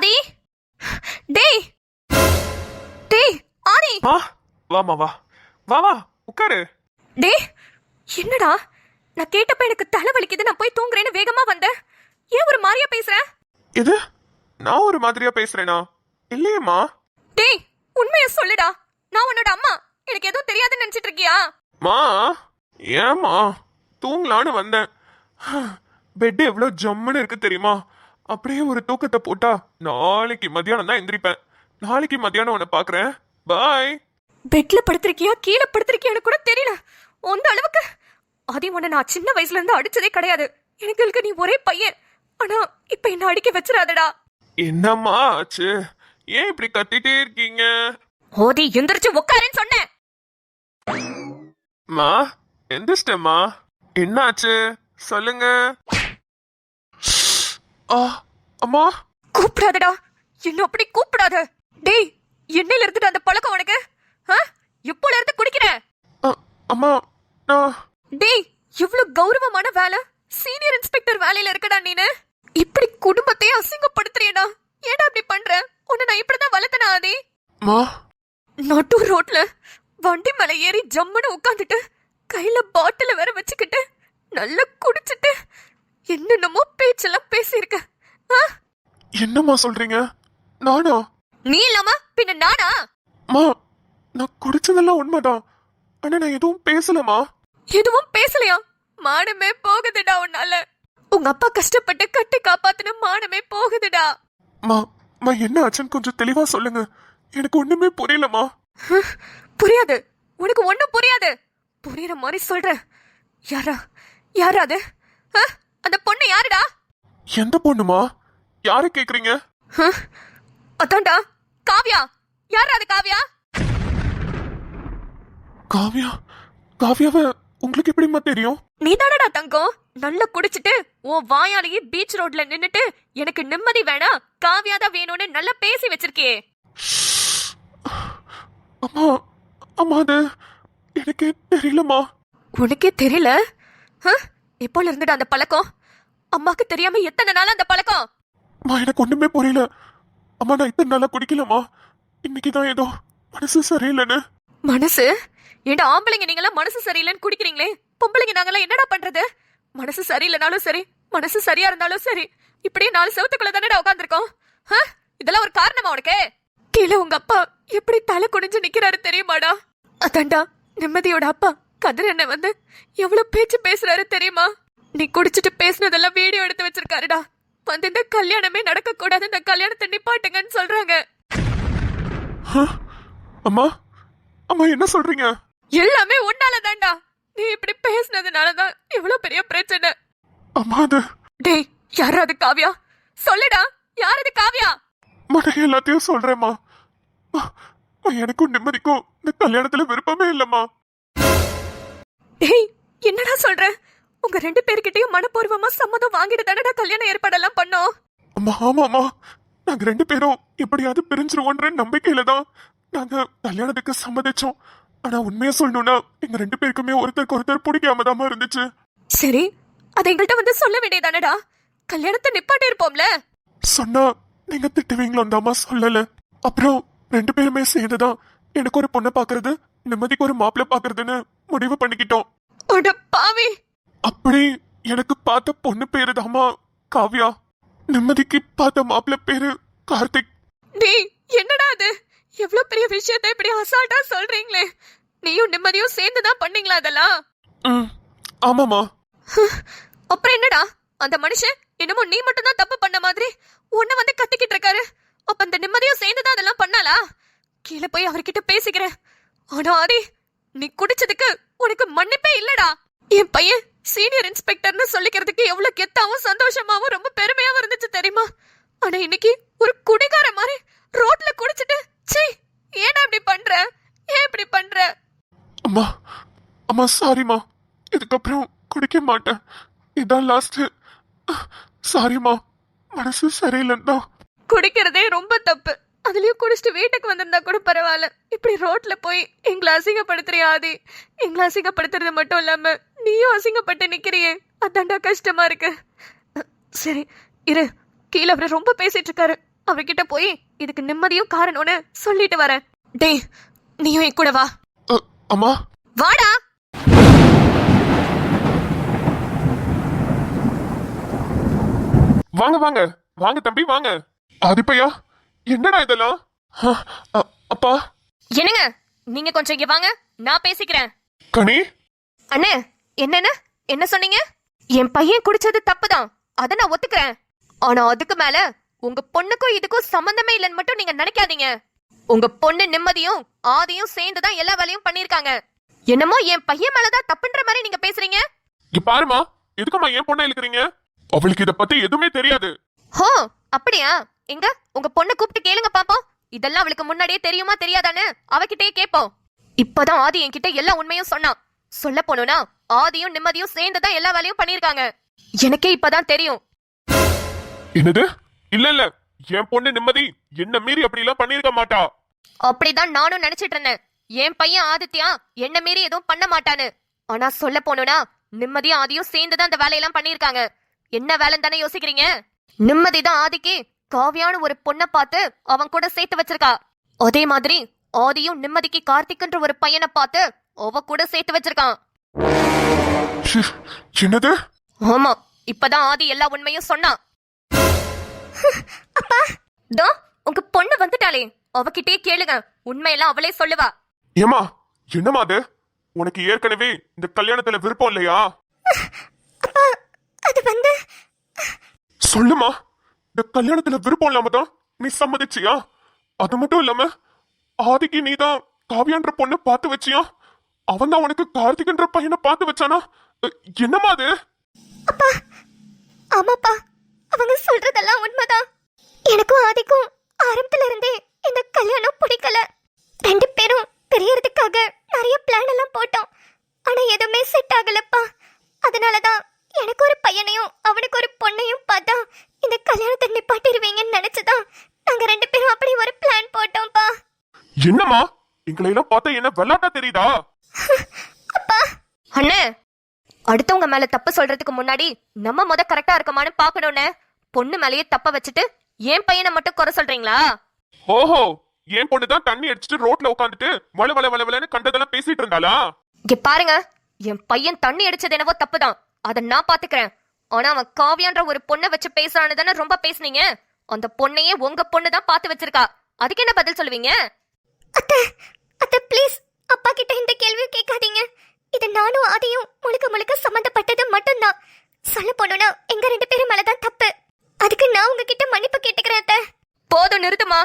ஆதி, டேய் டேய் ஆதி, வாமா வா வா வா உட்காரு. டேய் என்னடா, நான் கேட்டப்ப எனக்கு தலை வலிக்குது, நான் போய் தூங்குறேன்னு வேகமா வந்தேன். ஏன் ஒரு மாதிரியா பேசுற? இது நான் ஒரு மாதிரியா பேசுறேனா? இல்லையேம்மா. டேய் உண்மையை சொல்லுடா, நான் உன்னோட அம்மா, எனக்கு எதுவும் தெரியாதுன்னு நினைச்சிட்டு இருக்கியா? மா ஏம்மா, தூங்கலான்னு வந்தேன். பெட் எவ்வளவு ஜம்முன்னு இருக்கு தெரியுமா? அப்படியே ஒரு தூக்கத்தை போட்டா நாளைக்கு மத்தியானம் தான் எந்திரிப்பேன். நாளைக்கு மத்தியானம் உன்னை பாக்குறேன். பாய். பெட்ல படுத்திருக்கியா கீழே படுத்திருக்கியான்னு கூட தெரியல. அந்த அளவுக்கு அதே உன்னை நான் சின்ன வயசுல இருந்து அடிச்சதே கிடையாது. எனக்கு நீ ஒரே பையன், ஆனா இப்ப என்ன அடிக்க வச்சிடாதடா. என்னம்மா ஆச்சு? ஏன் இப்படி கத்திட்டே இருக்கீங்க? ஓதி எந்திரிச்சு உட்காருன்னு சொன்னேன். மா எந்திரிச்சிட்டேம்மா. என்னாச்சு சொல்லுங்க. அம்மா கூப்பிடாதடா, என்ன அப்படி கூப்பிடாத. டேய் என்னையில இருந்து அந்த பழக்கம் உனக்கு? எப்போல இருந்து குடிக்கிற? அம்மா நான் டேய் இவ்ளோ கௌரவமான வேலை, சீனியர் இன்ஸ்பெக்டர் வேலையில இருக்கடா நீனு. இப்படி குடும்பத்தையே அசிங்கப்படுத்துறியடா. ஏன்டா இப்படி பண்ற? உன்னை நான் இப்படிதான் வளர்த்தனா ஆதி? மா நடு ரோட்ல வண்டி மேல ஏறி ஜம்முன்னு உட்காந்துட்டு கையில பாட்டில வேற வச்சுக்கிட்டு நல்லா குடிச்சிட்டு என்னென்னமோ பேச்செல்லாம் பேசியிருக்க. என்னம்மா சொல்றீங்க? நானா? நீ இல்லாம பின்ன நானா? மா நான் குடிச்சதெல்லாம் உண்மைதான், ஆனா நான் எதுவும் பேசலமா. எதுவும் பேசலையா? மானமே போகுதுடா உன்னால. உங்க அப்பா கஷ்டப்பட்டு கட்டி காப்பாத்தின மானமே போகுதுடா. மா மா என்ன ஆச்சுன்னு கொஞ்சம் தெளிவா சொல்லுங்க, எனக்கு ஒண்ணுமே புரியலமா. புரியாது, உனக்கு ஒண்ணும் புரியாது. புரியுற மாதிரி சொல்ற. யாரா அது? அந்த பொண்ணு யாருடா? எந்த பொண்ணுமா? யாரை கேக்குறீங்க? அதான்டா காவ்யா. யாரா அது காவ்யா? காவ்யா? காவ்யாவ உங்களுக்கு எப்படிமா தெரியும்? நீ தானடா தங்கம், நல்லா குடிச்சிட்டு உன் வாயாலேயே பீச் ரோட்ல நின்னுட்டு எனக்கு நிம்மதி வேணா, காவ்யா தான் வேணும்னு நல்லா பேசி வச்சிருக்கியே. அம்மா அம்மா அது எனக்கே தெரியலமா. உனக்கே தெரியல? எப்போல இருந்துடா அந்த பழக்கம்? அம்மாக்கு தெரியாம எத்தனை நாள் அந்த பழக்கம்? மா எனக்கு ஒண்ணுமே புரியல. அம்மா நான் இத்தனை நாளா குடிக்கலமா, இன்னைக்குதான் ஏதோ மனசு சரியில்லைன்னு. மனசு? ஏண்டா ஆம்பளைங்க நீங்களாம் மனசு சரியில்லைன்னு குடிக்கிறீங்களே, பொம்பளைங்க நாங்களாம் என்னடா பண்றது? மனசு சரியில்லைனாலும் சரி, மனசு சரியா இருந்தாலும் சரி, இப்படியே 4 செவத்துக்குள்ள தானடா உட்காந்துருக்கோம். இதெல்லாம் ஒரு காரணமா உனக்கு? கீழே உங்க அப்பா எப்படி தலை குனிஞ்சு நிக்கிறாரு தெரியுமாடா? அதான்டா நிம்மதியோட அப்பா கதிர் என்ன வந்து எவ்வளவு பேச்சு பேசுறாரு தெரியுமா? நீ குடிச்சிட்டு பேசுனதெல்லாம் வீடியோ எடுத்து வச்சிருக்காருடா. வந்து இந்த கல்யாணமே நடக்க கூடாது, இந்த கல்யாணத்தை நிப்பாட்டுங்கன்னு சொல்றாங்க. அம்மா அம்மா என்ன சொல்றீங்க? எல்லாமே உன்னாலதான்டா. நீ இப்படி பேசுனதுனாலதான் இவ்வளவு பெரிய பிரச்சனை. அம்மா அது டேய் யாராவது காவ்யா? சொல்லுடா, யாரது காவ்யா? நான் எல்லாத்தையும் சொல்றேம்மா. எனக்கும் நிம்மதிக்கும் இந்த கல்யாணத்துல விருப்பமே இல்லம்மா. டேய் என்னடா சொல்ற? உங்க 2 பேர்கிட்டயும் மனப்பூர்வமா சம்மதம் வாங்கிட்டு தானடா கல்யாணம் ஏற்பாடெல்லாம் பண்ணோம். அம்மா ஆமாம்மா, நாங்க 2 பேரும் எப்படியாவது பிரிஞ்சிருவோன்ற நம்பிக்கையில தான் நாங்க கல்யாணத்துக்கு சம்மதிச்சோம். ஆனா உண்மையா சொல்லணும்னா எங்க 2 பேருக்குமே ஒருத்தருக்கு ஒருத்தர் பிடிக்காம தான் இருந்துச்சு. சரி, அதை எங்கள்கிட்ட வந்து சொல்ல வேண்டியதானடா? கல்யாணத்தை நிப்பாட்டி இருப்போம்ல. சொன்னா நீங்க திட்டுவீங்களோன்னு தாம்மா சொல்லல. அப்புறம் 2 பேருமே சேர்ந்துதான் எனக்கு ஒரு பொண்ணை பாக்குறது, நிம்மதிக்கு ஒரு மாப்பிள்ளை பாக்குறதுன்னு முடிவு பண்ணிக்கிட்டோம். அட பாவி! அப்படி எனக்கு பார்த்த பொண்ணு பேரு தாமா காவ்யா, நிம்மதிக்கு பார்த்த மாப்பிள்ளை பேரு கார்த்திக். டேய் என்னடா அது? எவ்வளவு பெரிய விஷயத்தை இப்படி அசால்ட்டா சொல்றீங்களே. நீயும் நிம்மதியும் சேர்ந்துதான் பண்ணீங்களா அதெல்லாம்? ஆமாமா. அப்புறம் என்னடா அந்த மனுஷன் என்னமோ நீ மட்டும் தான் தப்பு பண்ண மாதிரி உன்னை வந்து கத்திக்கிட்டு இருக்காரு. அப்ப அந்த நிம்மதியும் சேர்ந்துதான் அதெல்லாம் பண்ணாலா? கீழே போய் அவர்கிட்ட பேசிக்கிறேன். ஆனா ஆதி, நீ குடிச்சதுக்கு உனக்கு மன்னிப்பே இல்லடா. என் பையன் சீனியர் இன்ஸ்பெக்டர்னு சொல்லிக்கிறதுக்கு எவ்வளவு கெத்தாவும் சந்தோஷமாவும் ரொம்ப பெருமையாவும் இருந்துச்சு தெரியுமா? ஆனா இன்னைக்கு ஒரு குடிகார மாதிரி ரோட்ல குடிச்சிட்டு சீ, ஏன்டா இப்படி பண்ற? ஏன் இப்படி பண்ற? அம்மா அம்மா சாரிம்மா, இதுக்கப்புறம் குடிக்க மாட்டேன், இதான் லாஸ்ட். சாரிம்மா, மனசு சரியில்லைன்னா. குடிக்கிறதே ரொம்ப தப்பு. அதுலயும் குடிச்சிட்டு வீட்டுக்கு வந்திருந்தா கூட பரவாயில்ல. இப்படி ரோட்ல போய் எங்களை அசிங்கப்படுத்துறியா ஆதி? எங்களை அசிங்கப்படுத்துறது மட்டும் இல்லாம நீயும் அசிங்கப்பட்டு நிக்கிறியே, அதான்டா கஷ்டமா இருக்கு. சரி இரு, கீழே அவரை ரொம்ப பேசிட்டு இருக்காரு, அவர்கிட்ட போய் இதுக்கு நிம்மதியும் காரணம்னு சொல்லிட்டு வரேன். டேய், நீயும் என் கூட வா. அம்மா வாடா. வாங்க வாங்க வாங்க தம்பி வாங்க. ஆதிப்பையா, என்னடா இதெல்லாம்? அப்பா. என்னங்க, நீங்க கொஞ்சம் இங்க வாங்க, நான் பேசிக்கிறேன். கனி. அண்ணே, என்ன சொன்னீங்க? என் பையன் குடிச்சது தப்புதான், அத நான் ஒத்துக்கிறேன். ஆனா அதுக்கு மேல உங்க பொண்ணுக்கும் இதுக்கும் சம்பந்தமே இல்லைன்னு மட்டும் நீங்க நினைக்காதீங்க. உங்க பொண்ணு நிம்மதியும் ஆதியும் சேர்ந்துதான் எல்லா வேலையும் பண்ணிருக்காங்க. என்னமோ என் பையன் மேலதான் தப்புன்ற மாதிரி நீங்க பேசுறீங்க. இங்க பாருமா, எதுக்குமா என் பொண்ணை இழுக்கிறீங்க? அவளுக்கு இத பத்தி எதுவுமே தெரியாது. ஹோ, அப்படியா? எங்க உங்க பொண்ணு கூப்பிட்டு கேளுங்க பாப்போம். இதெல்லாம் அவளுக்கு முன்னாடியே தெரியுமா தெரியாதான்னு அவகிட்டயே கேட்போம். இப்பதான் ஆதி என்கிட்ட எல்லா உண்மையும் சொன்னான். சொல்ல போனோம்னா ஆதியும் நிம்மதியும் சேர்ந்துதான் எல்லா வேலையும் பண்ணிருக்காங்க. எனக்கே இப்பதான் தெரியும். என்னது? இல்ல இல்ல, என் பொண்ணு நிம்மதி என்ன மீறி அப்படி எல்லாம் பண்ணிருக்க மாட்டா. அப்படிதான் நானும் நினைச்சிட்டு இருந்தேன். என் பையன் ஆதித்யா என்ன மீறி எதுவும் பண்ண மாட்டான்னு. ஆனா சொல்ல போனோம்னா நிம்மதியும் ஆதியும் சேர்ந்துதான் அந்த வேலையெல்லாம் பண்ணிருக்காங்க. என்ன வேலைன்னு தானே யோசிக்கிறீங்க? நிம்மதிதான் ஆதிக்கு காவியான ஒரு பொண்ணை பார்த்து அவன் கூட சேர்த்து வச்சிருக்கா. அதே மாதிரி ஆதியும் நிம்மதிக்கு கார்த்திக்ன்ற ஒரு பையனை பார்த்து அவ கூட சேர்த்து வச்சிருக்கான். என்னது? ஆமா, இப்பதான் ஆதி எல்லா உண்மையும் சொன்னான். அப்பா, தோ உங்க பொண்ணு வந்துட்டாளே, அவகிட்டே கேளுங்க, உண்மையெல்லாம் அவளே சொல்லுவா. ஏமா, என்னமா அது? உனக்கு ஏற்கனவே இந்த கல்யாணத்துல விருப்பம் இல்லையா? அது வந்து சொல்லுமா, இந்த கல்யாணத்துல விருப்பம் இல்லாம தான் நீ சம்மதிச்சியா? அது மட்டும் இல்லாம ஆதிக்கு நீதான் காவியான்ற பொண்ணு பார்த்து வச்சியா? அவன் தான் உனக்கு கார்த்திகன்ற பையனை பார்த்து வச்சானா? என்னமா அது? அப்பா, ஆமாப்பா, அவங்க சொல்றதெல்லாம் உண்மைதான். எனக்கும் ஆதிக்கும் ஆரம்பத்துல இருந்தே இந்த கல்யாணம் பிடிக்கல. ரெண்டு பேரும் தெரியறதுக்காக நிறைய பிளான் எல்லாம் போட்டோம். ஆனா எதுவுமே செட் ஆகலப்பா. அதனாலதான் எனக்கு ஒரு பையனையும் அவனுக்கு ஒரு பொண்ணையும் பார்த்தா இந்த கல்யாணத்தை நிப்பாட்டிடுவீங்கன்னு நினைச்சுதான் நாங்க ரெண்டு பேரும் அப்படி ஒரு பிளான் போட்டோம்ப்பா. என்னமா, எங்களை எல்லாம் பார்த்தா என்ன விளையாட்டா தெரியுதா? அப்பா, அண்ணே, அடுத்தவங்க மேல தப்பு சொல்றதுக்கு முன்னாடி நம்ம கரெக்டா இருக்கமான்னு பாக்கணும்னு பொண்ணு மேலேயே தப்ப வச்சுட்டு என் பையனை மட்டும் குறை சொல்றீங்களா? ஓஹோ, என் பொண்ணு தான் தண்ணி அடிச்சுட்டு ரோட்ல உட்காந்துட்டு வளவளன்னு கண்டதெல்லாம் பேசிட்டு இருந்தாளா? இங்க பாருங்க, என் பையன் தண்ணி அடிச்சது என்னவோ தப்புதான், அத நான் பாத்துக்கிறேன். ஆனா அவன் காவியான்ற ஒரு பொண்ணை வச்சு பேசுறான்னு தானே ரொம்ப பேசுனீங்க. அந்த பொண்ணையே உங்க பொண்ணு தான் பார்த்து வச்சிருக்கா. அதுக்கு என்ன பதில் சொல்லுவீங்க? அத்தை, அத்தை ப்ளீஸ் அப்பா கிட்ட இந்த கேள்வியை கேட்காதீங்க. இது நானும் ஆதியும் முழுக்க முழுக்க சம்மந்தப்பட்டது மட்டும்தான். சொல்ல போனோம்னா எங்க ரெண்டு பேரும் மேலதான் தப்பு. அதுக்கு நான் உங்ககிட்ட மன்னிப்பு கேட்டுக்கிறேன் அத்தை. போதும், நிறுத்துமா.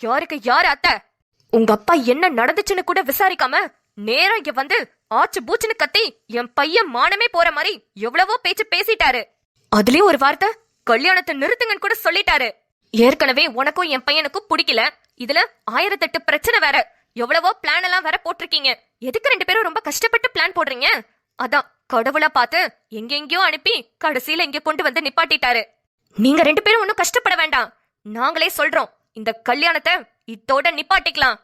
யாருக்கு யாரு அத்தை? உங்க அப்பா என்ன நடந்துச்சுன்னு கூட விசாரிக்காம நேரா இங்க வந்து ஆச்சு பூச்சுன்னு கத்தி என் பையன் மானமே போற மாதிரி எவ்வளவோ பேச்சு பேசிட்டாரு. அதுலயும் ஒரு வார்த்தை கல்யாணத்தை நிறுத்துங்கன்னு கூட சொல்லிட்டாரு. ஏற்கனவே உனக்கும் என் பையனுக்கும் பிடிக்கல, இதுல 1008 பிரச்சனை வேற. எவ்வளவோ பிளான் எல்லாம் வேற போட்டிருக்கீங்க. எதுக்கு ரெண்டு பேரும் ரொம்ப கஷ்டப்பட்டு பிளான் போடுறீங்க? அதான் கடவுளா பார்த்து எங்கெங்கயோ அனுப்பி கடைசியில இங்க கொண்டு வந்து நிப்பாட்டிட்டாரு. நீங்க ரெண்டு பேரும் ஒன்னும் கஷ்டப்பட வேண்டாம். நாங்களே சொல்றோம், இந்த கல்யாணத்தை இதோட நிப்பாட்டிக்கலாம்.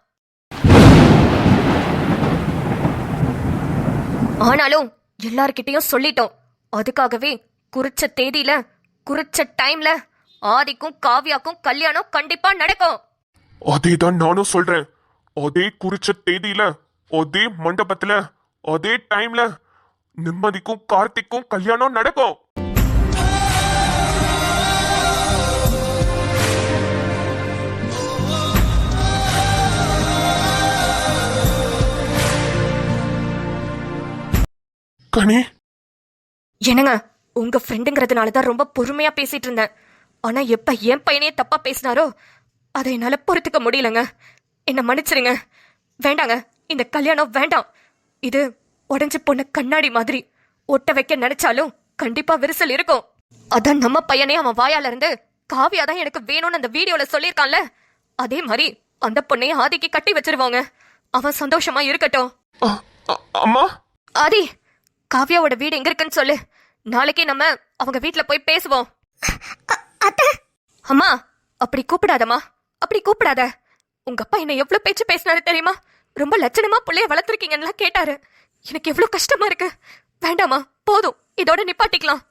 ஆனாலும் எல்லார்கிட்டயும் சொல்லிட்டோம். அதுக்காகவே குறிச்ச தேதியில குறிச்ச டைம்ல ஆதிக்கும் காவியாக்கும் கல்யாணம் கண்டிப்பா நடக்கும். அதேதான் நானும் சொல்றேன். அதே குறிச்ச தேதியில அதே மண்டபத்துல அதே டைம்ல நிம்மதிக்கும் கார்த்திக்கும் கல்யாணம் நடக்கும். கனி, என்னங்க, உங்க ஃப்ரெண்டுங்கிறதுனாலதான் ரொம்ப பொறுமையா பேசிட்டு இருந்தேன். ஆனா எப்ப என் பையனே தப்பா பேசினாரோ அதை என்னால பொறுத்துக்க முடியலங்க. என்ன மன்னிச்சிருங்க. வேண்டாங்க, இந்த கல்யாணம் வேண்டாம். இது உடஞ்சு போன கண்ணாடி மாதிரி. ஒட்ட வைக்க நினைச்சாலும் கண்டிப்பா விரிசல் இருக்கும். அதான் நம்ம பையனே அவன் வாயால இருந்து காவியா தான் எனக்கு வேணும்னு அந்த வீடியோல சொல்லியிருக்கான்ல, அதே மாதிரி அந்த பொண்ணைய ஆதிக்கு கட்டி வச்சிருவாங்க. அவன் சந்தோஷமா இருக்கட்டும். அம்மா, ஆதி, காவியாவோட வீடு எங்க இருக்குன்னு சொல்லு. நாளைக்கே நம்ம அவங்க வீட்டுல போய் பேசுவோம். அம்மா, அப்படி கூப்பிடாதம்மா, அப்படி கூப்பிடாத. உங்க அப்பா என்ன எவ்வளவு பேச்சு பேசினாரு தெரியுமா? ரொம்ப லட்சணமா பிள்ளைய வளர்த்துருக்கீங்கன்னு கேட்டாரு. எனக்கு எவ்வளவு கஷ்டமா இருக்கு. வேண்டாமா, போதும், இதோட நிப்பாட்டிக்கலாம்.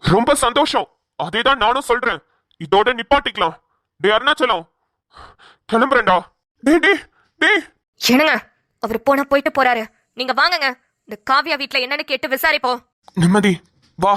ரொம்ப சந்தோஷம். அதேதான் நானும் சொல்றேன், இதோட நிப்பாட்டிக்கலாம். டே அருணாச்சலம் கிளம்புறேன்டா. டேய் டேய் டேய் என்னங்க அவர் போனா போயிட்டு போறாரு, நீங்க வாங்குங்க. இந்த காவியா வீட்ல என்னன்னு கேட்டு விசாரிப்போம். நிம்மதி வா.